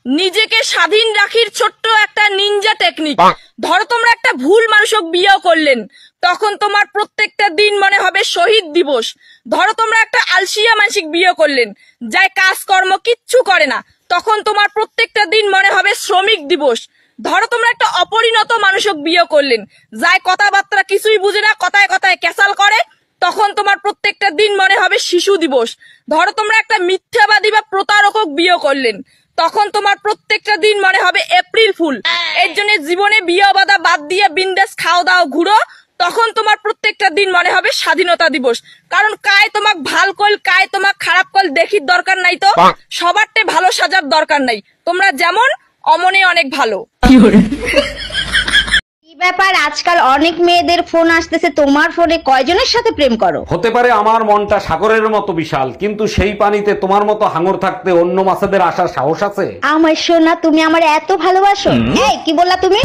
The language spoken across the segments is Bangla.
নিজেকে স্বাধীন রাখির ছোট্ট একটা নিনজা টেকনিক। ধরো তোমরা একটা ভুল মানুষক বিয়ে করলেন, তখন তোমার প্রত্যেকটা দিন মনে হবে শহীদ দিবস। ধরো তোমরা একটা আলসিয়া মানসিক বিয়ে করলেন, যাই কাজকর্ম কিচ্ছু করে না, তখন তোমার প্রত্যেকটা দিন মনে হবে শ্রমিক দিবস। ধরো তোমরা একটা অপরিণত মানুষক বিয়ে করলেন, যাই কথাবার্তা কিছুই বুঝে না, কথায় কথায় ক্যাসাল করে, তখন তোমার প্রত্যেকটা দিন মনে হবে শিশু দিবস। ধরো তোমরা একটা মিথ্যাবাদী বা প্রতারকক বিয়ে করলেন, তখন তোমার প্রত্যেকটা দিন মনে হবে এপ্রিল ফুল। এর জন্য জীবনে বিয়ে বাদা বাদ দিয়ে বিন্দাস খাও দাও ঘুরো, তখন তোমার প্রত্যেকটা দিন মনে হবে স্বাধীনতা দিবস। কারণ কায় তোমাক ভাল কল কায় তোমাক খারাপ কল দেখির দরকার নাই, তো সবারটে ভালো সাজার দরকার নাই, তোমরা যেমন অমনে অনেক ভালো। ব্যাপার, আজকাল অনেক মেয়েদের ফোন আসতেছে, তোমার ফোনে কয়জনের সাথে প্রেম করো? হতে পারে আমার মনটা সাগরের মতো বিশাল, কিন্তু সেই পানিতে তোমার মতো হাঙর থাকতে অন্য মাছেদের আসার সাহস আছে? আমার সোনা, তুমি আমার এত ভালোবাসো? এই কি বললা তুমি?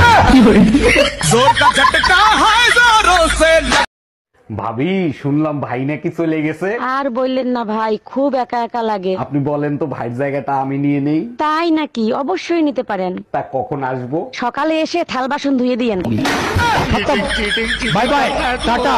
ভাবি, শুনলাম ভাই নাকি চলে গেছে। আর বললেন না ভাই, খুব একা একা লাগে। আপনি বলেন তো ভাইয়ের জায়গাটা আমি নিয়ে নেই? তাই নাকি? অবশ্যই নিতে পারেন। তা কখন আসবো? সকালে এসে থাল বাসন ধুয়ে দিয়েন। Bye bye, tata,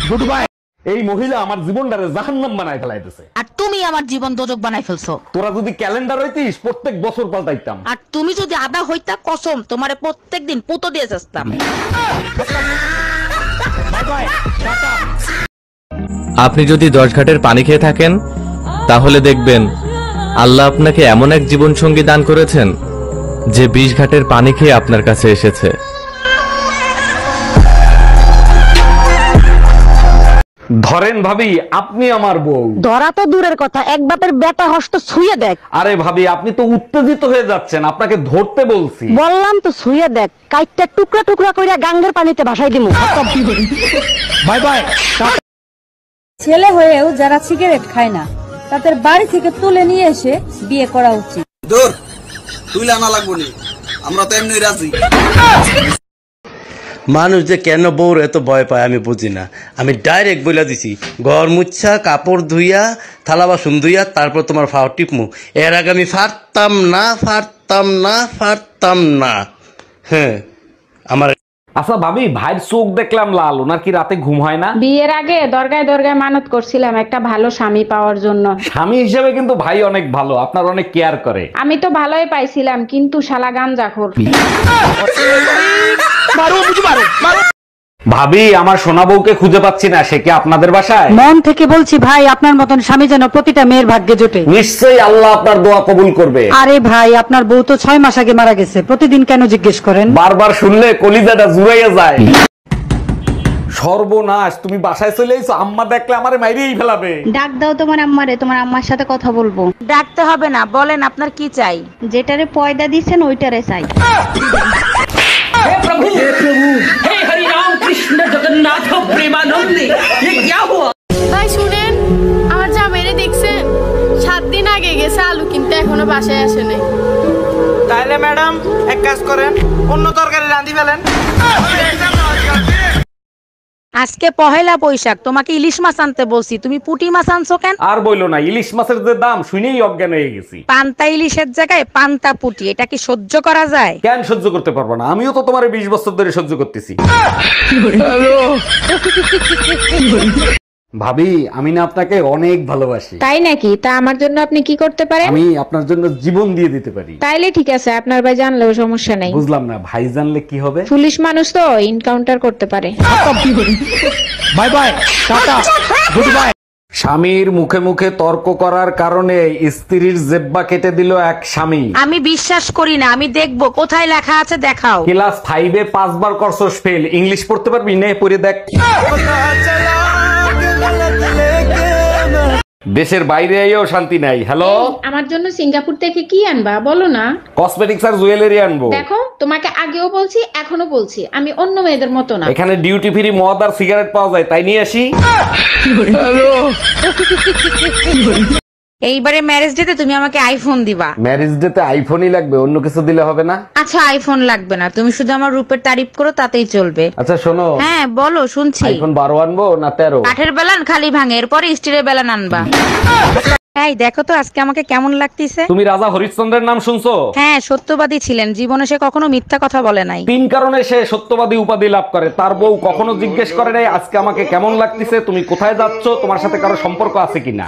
good bye. এই মহিলা আমার জীবনটারে জাহান্নাম বানায় ফেলাইতেছে। আর তুমি আমার জীবন দোজক বানাই ফেলছো। তোরা যদি ক্যালেন্ডার হইতিস প্রত্যেক বছর পাল্টাইতাম। আর তুমি যদি আদা হইতা, কসম তোমারে প্রত্যেকদিন পুতো দিয়ে যাস্তাম। আপনি যদি 10 ঘাটের পানি খেয়ে থাকেন, তাহলে দেখবেন আল্লাহ আপনাকে এমন এক জীবন সঙ্গী দান করেছেন যে 20 ঘাটের পানি খেয়ে আপনার কাছে এসেছে। ধরেন ভাবি, আপনি আমার বউ। ধরা তো দূরের কথা, এক বাপের বেটা হস্ত ছুঁয়ে দেখ। আরে ভাবি, আপনি তো উত্তেজিত হয়ে যাচ্ছেন, আপনাকে ধরতে বলছি। বললাম তো ছুঁয়ে দেখ, কাইটটা টুকরা টুকরা কইরা গাঙ্গের পানিতে ভাসাই দিমু। Bye bye. ছেলে হয়েও যারা সিগারেট খায় না, তাদের বাড়ি থেকে তুলে নিয়ে এসে বিয়ে করা উচিত। দূর, তুই আনা লাগবো নি, আমরা তো এমনি রাজি। মানুষ যে কেন বউর এত ভয় পায় আমি বুঝি না। আমি ডাইরেক্ট বলে দিছি, ঘর মুচ্ছা, কাপড় ধুইয়া, থালা বাসন ধুইয়া, তারপর তোমার ফাও টিপমু। এর আগে আমি ফারতাম না। হ্যাঁ, আমার। আচ্ছা ভাবি, ভাইয়ের চোখ দেখলাম লাল, ওনার কি রাতে ঘুম হয় না? বিয়ের আগে দরগায় দরগায় মানত করছিলাম একটা ভালো স্বামী পাওয়ার জন্য। স্বামী হিসেবে কিন্তু ভাই অনেক ভালো, আপনার অনেক কেয়ার করে। আমি তো ভালোই পাইছিলাম, কিন্তু শালা গাঞ্জাখোর। ভাবি, আমার সোনা বউকে খুঁজে পাচ্ছি না, সে কি আপনাদের বাসায়? মন থেকে বলছি ভাই, আপনার মতন স্বামী যেন প্রতিটা মেয়ের ভাগ্যে জোটে। নিশ্চয়ই আল্লাহ আপনার দোয়া কবুল করবে। আরে ভাই, আপনার বউ তো 6 মাস আগে মারা গেছে, প্রতিদিন কেন জিজ্ঞেস করেন? বারবার শুনলে কলিজাটা জুড়াইয়া যায়। সর্বনাশ, তুমি বাসায় চলে এসো, আম্মা দেখলে আমারে মাইরেই ফেলাবে। ডাক দাও তোমার আম্মারে, তোমার আম্মার সাথে কথা বলবো। ডাকতে হবে না, বলেন আপনার কি চাই। যেটারে পয়দা দিচ্ছেন ওইটারে চাই। ভাই শুনেন, আমার জামাইরে দেখছেন 7 দিন আগে গেছে আলু কিনতে, এখনো বাসায় আসে নাই। তাইলে ম্যাডাম এক কাজ করেন, অন্য তরকারি রাঁধি ফেলেন। আজকে পহেলা বৈশাখ, তোমাকে ইলিশ মাছ আনতে বলছি, তুমি পুঁটি মাছ আনছো কেন? আর বইলো না, ইলিশ মাছের যে দাম শুনেই অজ্ঞান হয়ে গেছি। পান্তা ইলিশের জায়গায় পান্তা পুঁটি, এটা কি সহ্য করা যায়? কেন সহ্য করতে পারবো না? আমিও তো তোমার 20 বছর ধরে সহ্য করতেছি। ভাবি, আমি না আপনাকে অনেক ভালোবাসি। তাই নাকি? তা আমার জন্য আপনি কি করতে পারেন? আমি আপনার জন্য জীবন দিয়ে দিতে পারি। তাইলে ঠিক আছে, আপনার ভাই জানলেও সমস্যা নাই। বুঝলাম না, ভাই জানলে কি হবে? পুলিশ মানুষ তো এনকাউন্টার করতে পারে। Bye bye, tata, good bye. স্বামীর মুখে মুখে তর্ক করার কারণে স্ত্রীর জেব্বা কেটে দিল এক স্বামী। আমি বিশ্বাস করি না, আমি দেখবো কোথায় লেখা আছে, দেখাও। ক্লাস 5-এ 5 বার করছস ফেল, ইংলিশ পড়তে পারবি? নে পড়ে দেখ। দেশের বাইরে আইও শান্তি নাই। হ্যালো, আমার জন্য সিঙ্গাপুর থেকে কি আনবা বলো না? কসমেটিক্স আর জুয়েলারি আনবো। দেখো, তোমাকে আগেও বলছি, এখনো বলছি, আমি অন্য মেয়েদের মতো না। এখানে ডিউটি ফ্রি মদ আর সিগারেট পাওয়া যায়, তাই নিয়ে আসি। এইবারে ম্যারেজ ডেতে তুমি আমাকে আইফোন দিবা। ম্যারেজ ডেতে আইফোনই লাগবে, অন্য কিছু দিলে হবে না? আচ্ছা, আইফোন লাগবে না, তুমি শুধু আমার রূপের তারিফ করো, তাতেই চলবে। আচ্ছা শোনো। হ্যাঁ বলো, শুনছি। আইফোন 12 আনবো না 13? কাঠের বেলান খালি ভাঙে, এরপরে স্টিলের বেলান আনবা। এই দেখো তো আজকে আমাকে কেমন লাগতেছে। তুমি রাজা হরিশ্চন্দ্রের নাম শুনছো? হ্যাঁ, সত্যবাদী ছিলেন, জীবনে সে কখনো মিথ্যা কথা বলে নাই। 3 কারণে সে সত্যবাদী উপাধি লাভ করে। তার বউ কখনো জিজ্ঞেস করে নাই আজকে আমাকে কেমন লাগতেছে, তুমি কোথায় যাচ্ছ, তোমার সাথে কারো সম্পর্ক আছে কিনা।